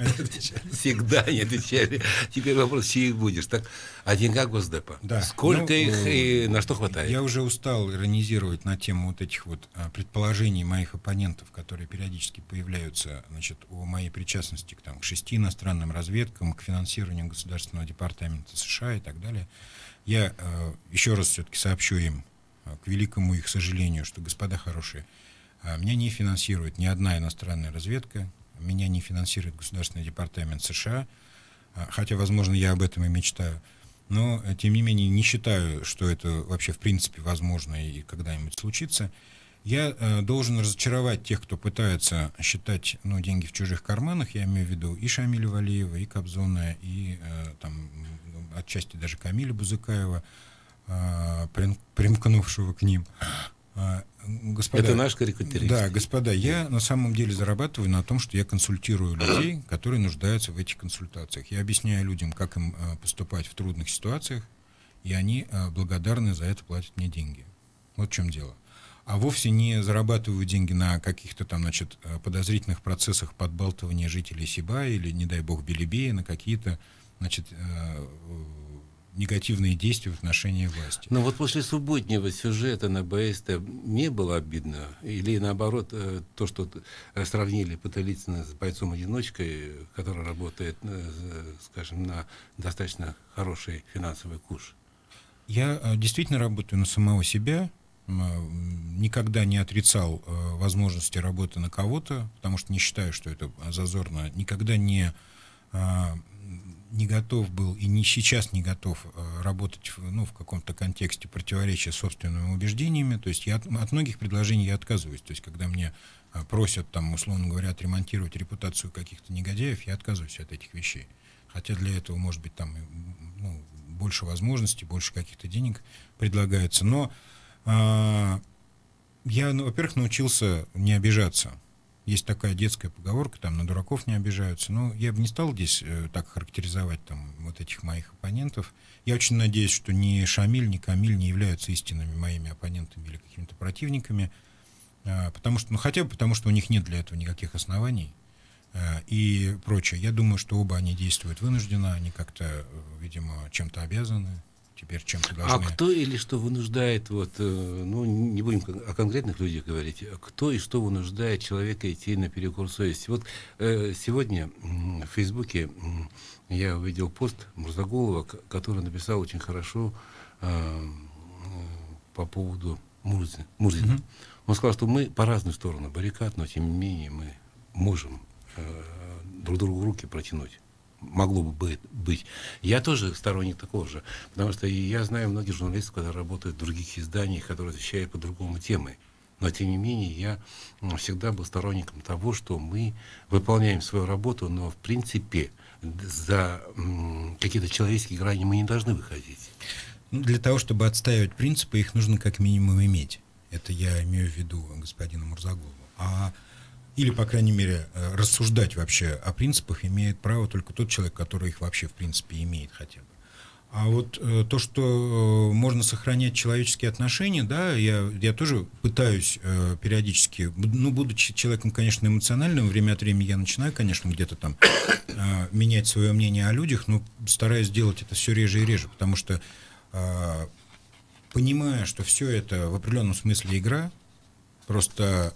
Всегда не отвечали. Теперь вопрос, чьих будешь. Так, а деньгах Госдепа? Да. Сколько их и на что хватает? Я уже устал иронизировать на тему вот этих вот предположений моих оппонентов, которые периодически появляются, значит, о моей причастности к 6 иностранным разведкам, к финансированию Государственного департамента США и так далее. Я еще раз все-таки сообщу им, к великому их сожалению, что, господа хорошие, меня не финансирует ни одна иностранная разведка, меня не финансирует Государственный департамент США, хотя, возможно, я об этом и мечтаю, но, тем не менее, не считаю, что это вообще в принципе возможно и когда-нибудь случится. Я должен разочаровать тех, кто пытается считать деньги в чужих карманах, я имею в виду и Шамиля Валиева, и Кобзона, и отчасти даже Камиля Бузыкаева, примкнувшего к ним. Господа, это наш карикатурист. Да, господа, я на самом деле зарабатываю на том, что я консультирую людей, которые нуждаются в этих консультациях. Я объясняю людям, как им поступать в трудных ситуациях, и они благодарны за это, платят мне деньги. Вот в чем дело. А вовсе не зарабатываю деньги на каких-то подозрительных процессах подбалтывания жителей Сибая или, не дай бог, Белебея, на какие-то, негативные действия в отношении власти. Но вот после субботнего сюжета на БСТ не было обидно? Или наоборот, то, что сравнили Потылицына с бойцом-одиночкой, который работает, скажем, на достаточно хороший финансовый куш? Я действительно работаю на самого себя, никогда не отрицал возможности работы на кого-то, потому что не считаю, что это зазорно, никогда не готов был и сейчас не готов работать в каком-то контексте противоречия собственными убеждениями. То есть от многих предложений я отказываюсь. То есть когда мне просят, условно говоря, отремонтировать репутацию каких-то негодяев, я отказываюсь от этих вещей. Хотя для этого, может быть, больше возможностей, больше каких-то денег предлагается. Но я, во-первых, научился не обижаться. Есть такая детская поговорка, на дураков не обижаются. Но я бы не стал здесь так характеризовать вот этих моих оппонентов. Я очень надеюсь, что ни Шамиль, ни Камиль не являются истинными моими оппонентами или какими-то противниками. Потому что, хотя бы потому, что у них нет для этого никаких оснований и прочее. Я думаю, что оба они действуют вынужденно, они как-то, видимо, чем-то обязаны. Теперь чем-то должны... А кто или что вынуждает, не будем о конкретных людях говорить, кто и что вынуждает человека идти наперекор совести? Вот сегодня в Фейсбуке я увидел пост Мурзагулова, который написал очень хорошо по поводу Мурзина. Mm-hmm. Он сказал, что мы по разные стороны баррикад, но тем не менее мы можем друг другу руки протянуть. Могло бы быть. Я тоже сторонник такого же, потому что я знаю многих журналистов, которые работают в других изданиях, которые освещают по-другому темы. Но, тем не менее, я всегда был сторонником того, что мы выполняем свою работу, но, в принципе, за какие-то человеческие грани мы не должны выходить. Для того, чтобы отстаивать принципы, их нужно как минимум иметь. Это я имею в виду господина Мурзагулова. Или, по крайней мере, рассуждать вообще о принципах имеет право только тот человек, который их вообще, в принципе, имеет хотя бы. А вот то, что можно сохранять человеческие отношения, да, я тоже пытаюсь периодически, будучи человеком, конечно, эмоциональным, время от времени я начинаю, конечно, где-то менять свое мнение о людях, но стараюсь делать это все реже и реже, потому что, понимая, что все это в определенном смысле игра, просто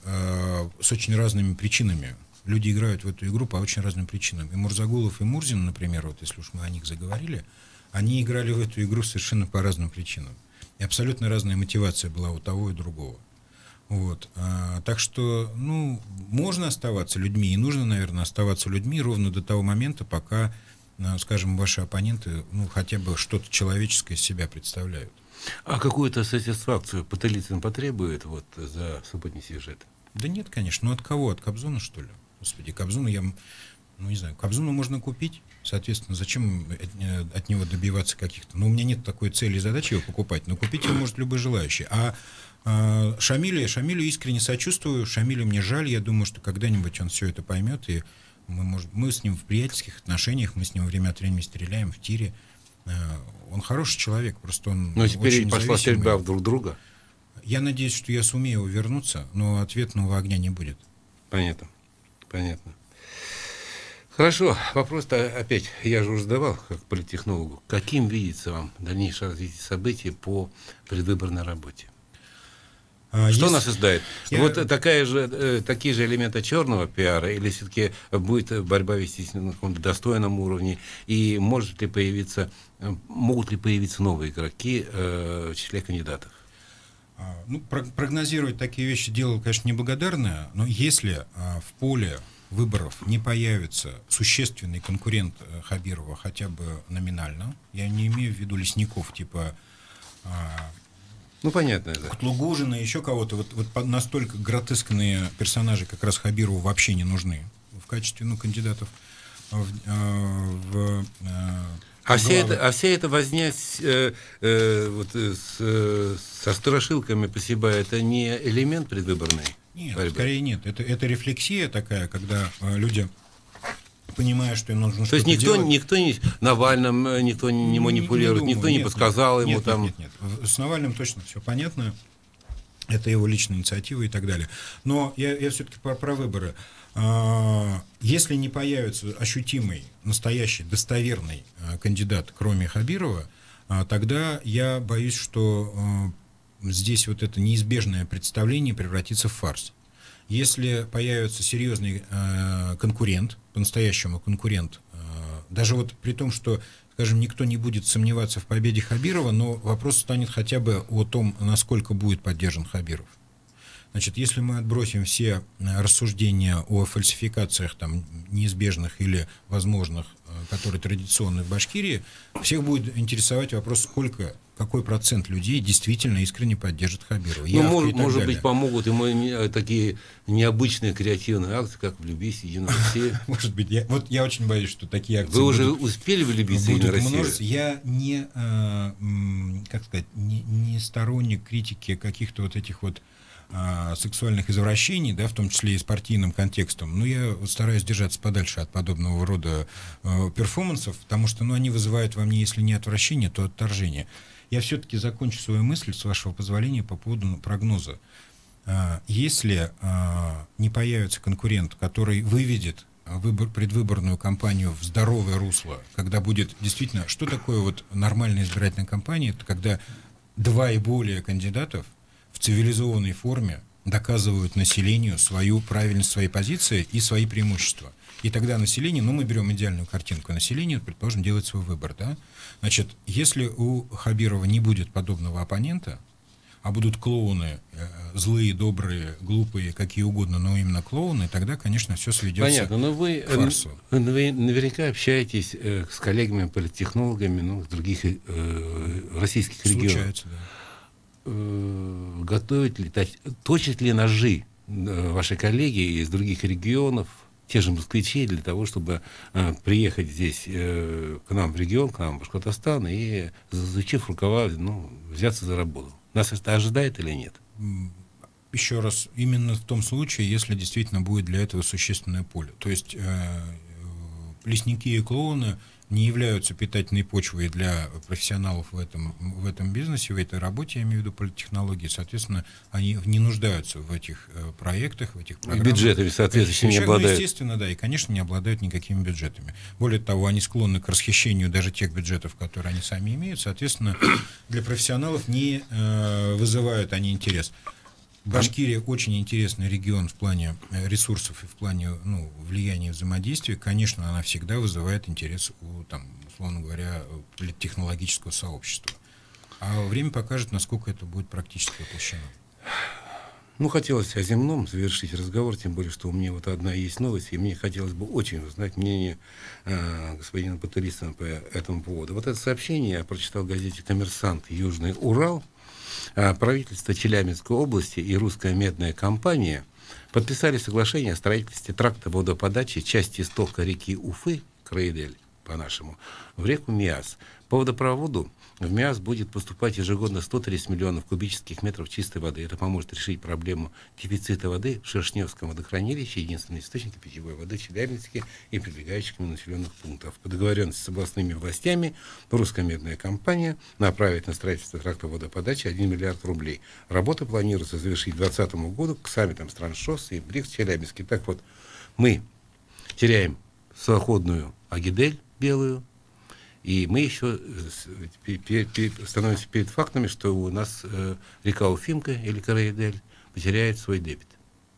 с очень разными причинами. Люди играют в эту игру по очень разным причинам. И Мурзагулов, и Мурзин, например, вот если уж мы о них заговорили, они играли в эту игру совершенно по разным причинам. И абсолютно разная мотивация была у того и другого. Вот. Так что, можно оставаться людьми, и нужно, наверное, оставаться людьми ровно до того момента, пока, скажем, ваши оппоненты, хотя бы что-то человеческое из себя представляют. А какую-то сатисфакцию Потылицын потребует за субботний сюжет? Да нет, конечно. От кого? От Кобзона, что ли? Господи, Кобзона Ну, не знаю, Кобзона можно купить, соответственно, зачем от него добиваться каких-то... Ну, у меня нет такой цели и задачи его покупать, но купить его может любой желающий. А Шамилю искренне сочувствую, Шамилю мне жаль, я думаю, что когда-нибудь он все это поймет, и мы с ним в приятельских отношениях, мы с ним время от времени стреляем в тире. Он хороший человек, просто он Но теперь очень пошла зависимый. стрельба в друг друга. Я надеюсь, что я сумею увернуться, но ответного огня не будет. Понятно. Хорошо, вопрос-то опять, я же уже задавал, как политтехнологу, каким видится вам дальнейшее развитие событий по предвыборной работе? Что нас ожидает? Вот такие же элементы черного пиара, или все-таки будет борьба вестись на каком-то достойном уровне, и могут ли появиться новые игроки в числе кандидатов? Ну, прогнозировать такие вещи дело, конечно, неблагодарное, но если в поле выборов не появится существенный конкурент Хабирова хотя бы номинально, я не имею в виду лесников типа понятно, да. Кутлугужина, еще кого-то, вот настолько гротескные персонажи как раз Хабирову вообще не нужны в качестве кандидатов А вся эта возня со страшилками по себе, это не элемент предвыборной? Нет, борьбы? Скорее нет. Это рефлексия такая, когда люди понимают, что им нужно что-то делать. То есть никто не Навальным никто не манипулирует, никто не подсказал ему там... Нет. С Навальным точно все понятно. Это его личная инициатива и так далее. Но я все-таки про выборы. Если не появится ощутимый, настоящий, достоверный кандидат, кроме Хабирова, тогда я боюсь, что здесь вот это неизбежное представление превратится в фарс. Если появится серьезный конкурент, по-настоящему конкурент, даже вот при том, что, скажем, никто не будет сомневаться в победе Хабирова, но вопрос станет хотя бы о том, насколько будет поддержан Хабиров. Значит, если мы отбросим все рассуждения о фальсификациях там, неизбежных или возможных, которые традиционны в Башкирии, всех будет интересовать вопрос, какой процент людей действительно искренне поддержит Хабирова. Может быть, помогут ему такие необычные креативные акции, как «Влюбись, Единая Россия». Может быть. Я очень боюсь, что такие акции Вы уже успели влюбиться в Единую Россию? Я не сторонник критики каких-то вот этих вот сексуальных извращений, да, в том числе и с партийным контекстом, но я стараюсь держаться подальше от подобного рода перформансов, потому что они вызывают во мне, если не отвращение, то отторжение. Я все-таки закончу свою мысль, с вашего позволения, по поводу прогноза. Если не появится конкурент, который выведет предвыборную кампанию в здоровое русло, когда будет действительно... Что такое вот нормальная избирательная кампания? Это когда 2 и более кандидатов в цивилизованной форме доказывают населению свою правильность своей позиции и свои преимущества. И тогда население, мы берем идеальную картинку, население, предположим, делает свой выбор. Да? Значит, если у Хабирова не будет подобного оппонента, а будут клоуны, злые, добрые, глупые, какие угодно, но именно клоуны, тогда, конечно, все сведется к фарсу. Вы наверняка общаетесь с коллегами-политтехнологами с других российских регионов. Случается, да. Точат ли ножи ваши коллеги из других регионов, те же москвичи, для того, чтобы приехать здесь к нам в регион, к нам в Башкортостан, и, засучив рукава, взяться за работу? Нас это ожидает или нет? Еще раз, именно в том случае, если действительно будет для этого существенное поле. То есть лесники и клоуны не являются питательной почвой для профессионалов в этом бизнесе, в этой работе, я имею в виду политтехнологии. Соответственно, они не нуждаются в этих проектах, в этих программах. Бюджетами, соответственно, не обладают. Естественно, да, и, конечно, не обладают никакими бюджетами. Более того, они склонны к расхищению даже тех бюджетов, которые они сами имеют. Соответственно, для профессионалов не вызывают они интерес. Башкирия очень интересный регион в плане ресурсов и в плане влияния взаимодействия. Конечно, она всегда вызывает интерес у, условно говоря, технологического сообщества. А время покажет, насколько это будет практически воплощено. Хотелось о земном завершить разговор, тем более, что у меня одна есть новость, и мне хотелось бы очень узнать мнение господина Батыристова по этому поводу. Вот это сообщение я прочитал в газете «Коммерсант. Южный Урал». Правительство Челябинской области и русская медная компания подписали соглашение о строительстве тракта водоподачи части истока реки Уфы, Краидель по-нашему, в реку Миас. По водопроводу в Миас будет поступать ежегодно 130 миллионов кубических метров чистой воды. Это поможет решить проблему дефицита воды в Шершневском водохранилище, единственный источник питьевой воды в Челябинске и прилегающих населенных пунктов. По договоренности с областными властями русская медная компания направит на строительство тракта водоподачи 1 миллиард рублей. Работы планируется завершить к 2020 году к саммитам стран ШОС и БРИКС в Челябинске. Так вот, мы теряем судоходную Агидель белую, и мы еще становимся перед фактами, что у нас река Уфимка или Краидель потеряет свой дебет.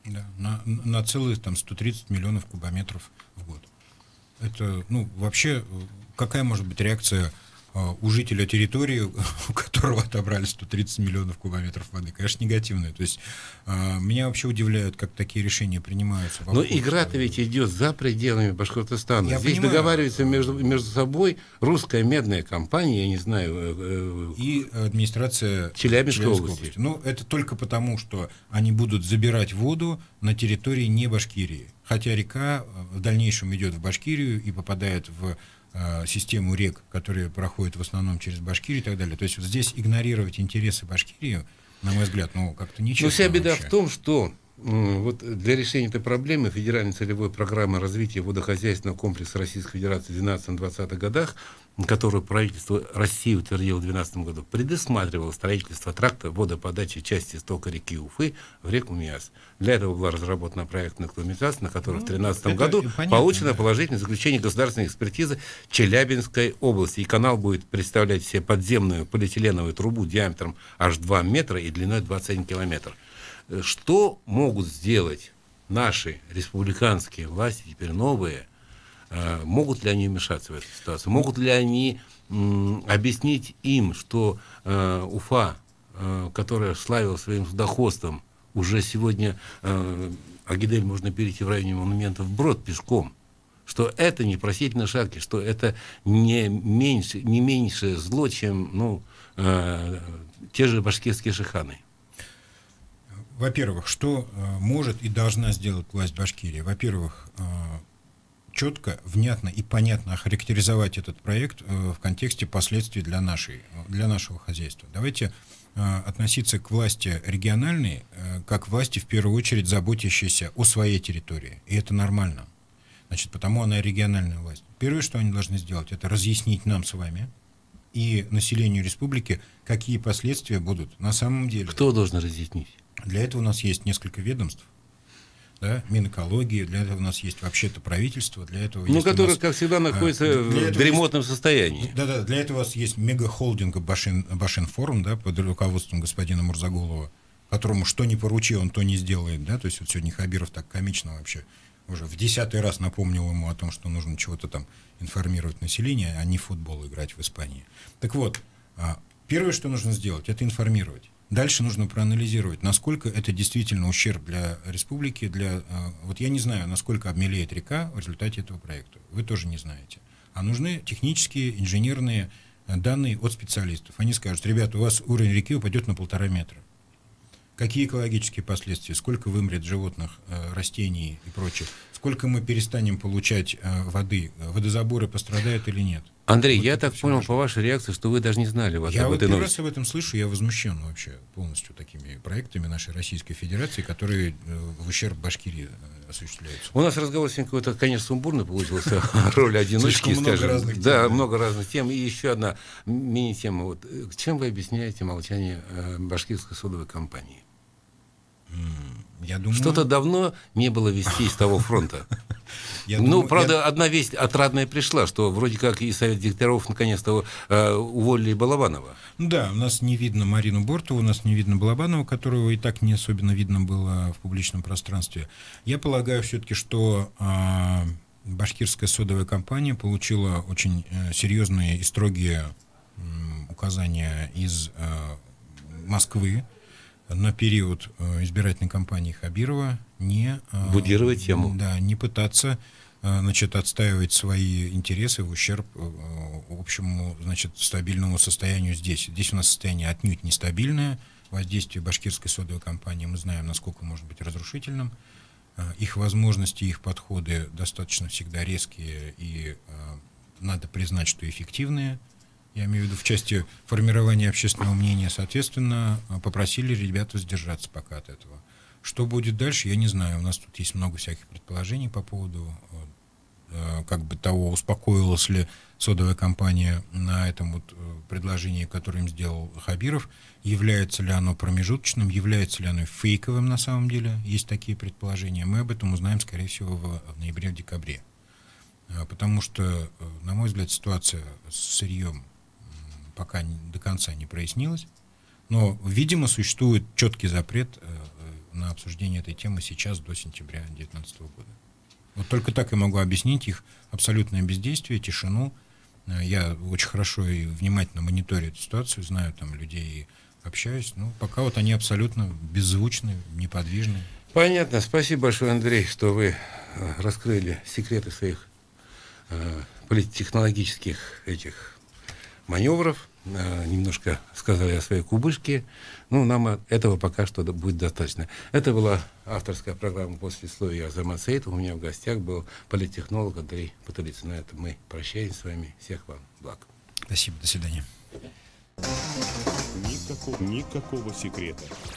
Да, на целых там 130 миллионов кубометров в год. Это, ну, вообще, какая может быть реакция у жителя территории, у которого отобрали 130 миллионов кубометров воды? Конечно, негативная. То есть меня вообще удивляет, как такие решения принимаются. Но игра-то ведь идет за пределами Башкортостана. Я Здесь понимаю. договариваются между собой русская медная компания, я не знаю... и администрация Челябинской области. Ну, это только потому, что они будут забирать воду на территории не Башкирии. Хотя река в дальнейшем идет в Башкирию и попадает в систему рек, которые проходят в основном через Башкирию и так далее. То есть вот здесь игнорировать интересы Башкирии, на мой взгляд, ну, как-то нечестно. Но вся беда вообще в том, что вот для решения этой проблемы федеральной целевой программы развития водохозяйственного комплекса Российской Федерации в 2012-2020 годах, которую правительство России утвердило в 2012 году, предусматривало строительство тракта водоподачи части истока реки Уфы в реку Миас. Для этого была разработана проектная документация, на которой в 2013 году получено положительное заключение государственной экспертизы Челябинской области. И канал будет представлять себе подземную полиэтиленовую трубу диаметром аж 2 метра и длиной 21 километр. Что могут сделать наши республиканские власти, теперь новые? Могут ли они вмешаться в эту ситуацию? Могут ли они объяснить им, что Уфа, которая славилась своим судоходством, уже сегодня Агидель можно перейти в районе монумента вброд пешком, что это не просительные шаги, что это не меньше зло, чем те же башкирские шиханы? Во-первых, что может и должна сделать власть Башкирии? Во-первых, четко, внятно и понятно охарактеризовать этот проект в контексте последствий для нашего хозяйства. Давайте относиться к власти региональной, как к власти, в первую очередь, заботящейся о своей территории. И это нормально. Значит, потому она региональная власть. Первое, что они должны сделать, это разъяснить нам с вами и населению республики, какие последствия будут на самом деле. Кто должен разъяснить? Для этого у нас есть несколько ведомств. Да, Минэкологии, для этого у нас есть вообще-то правительство, для этого есть которое, как всегда, находится в дремотном состоянии. Да, для этого у вас есть мегахолдинг Башинформ, да, под руководством господина Мурзагулова, которому что не поручил, он то не сделает, да, то есть вот сегодня Хабиров так комично вообще уже в 10-й раз напомнил ему о том, что нужно чего-то там информировать население, а не в футбол играть в Испании. Так вот, первое, что нужно сделать, это информировать. Дальше нужно проанализировать, насколько это действительно ущерб для республики, вот я не знаю, насколько обмелеет река в результате этого проекта. Вы тоже не знаете. А нужны технические, инженерные данные от специалистов. Они скажут: ребята, у вас уровень реки упадет на 1,5 метра. Какие экологические последствия? Сколько вымрет животных, растений и прочее? Сколько мы перестанем получать воды? Водозаборы пострадают или нет? Андрей, я так понял по вашей реакции, что вы даже не знали об этой новости. Я первый раз об этом слышу, я возмущен вообще полностью такими проектами нашей Российской Федерации, которые в ущерб Башкирии осуществляются. У нас разговор сегодня какой-то, конечно, сумбурный получился, роль одиночки, скажем. Да, много разных тем. И еще одна мини-тема. Вот, чем вы объясняете молчание башкирской содовой компании? Я думаю... Что-то давно не было вестей с того фронта. Правда, одна весть отрадная пришла, что вроде как и совет директоров наконец-то уволили Балабанова. Да, у нас не видно Марину Бортову, у нас не видно Балабанова, которого и так не особенно видно было в публичном пространстве. Я полагаю все-таки, что башкирская содовая компания получила очень серьезные и строгие указания из Москвы на период избирательной кампании Хабирова не будировать тему. Да, не пытаться отстаивать свои интересы в ущерб общему, стабильному состоянию здесь. Здесь у нас состояние отнюдь нестабильное. Воздействие башкирской содовой компании мы знаем, насколько может быть разрушительным. Их возможности, их подходы достаточно всегда резкие и, надо признать, что эффективные. Я имею в виду в части формирования общественного мнения. Соответственно, попросили ребят воздержаться пока от этого. Что будет дальше, я не знаю. У нас тут есть много всяких предположений по поводу того, успокоилась ли содовая компания на этом предложении, которое им сделал Хабиров, является ли оно промежуточным, является ли оно фейковым на самом деле. Есть такие предположения. Мы об этом узнаем, скорее всего, в ноябре-декабре. Потому что, на мой взгляд, ситуация с сырьем пока до конца не прояснилась. Но, видимо, существует четкий запрет на обсуждение этой темы сейчас до сентября 2019 года. Вот только так я могу объяснить их абсолютное бездействие, тишину. Я очень хорошо и внимательно мониторю эту ситуацию, знаю там людей и общаюсь. Пока они абсолютно беззвучны, неподвижны. Понятно. Спасибо большое, Андрей, что вы раскрыли секреты своих политтехнологических этих маневров. Немножко сказали о своей кубышке. Нам этого пока что будет достаточно. Это была авторская программа «Послесловие» Азамат Саитов. У меня в гостях был политтехнолог Андрей Потылицын. На этом мы прощаемся с вами. Всех вам благ. Спасибо. До свидания. Никакого секрета.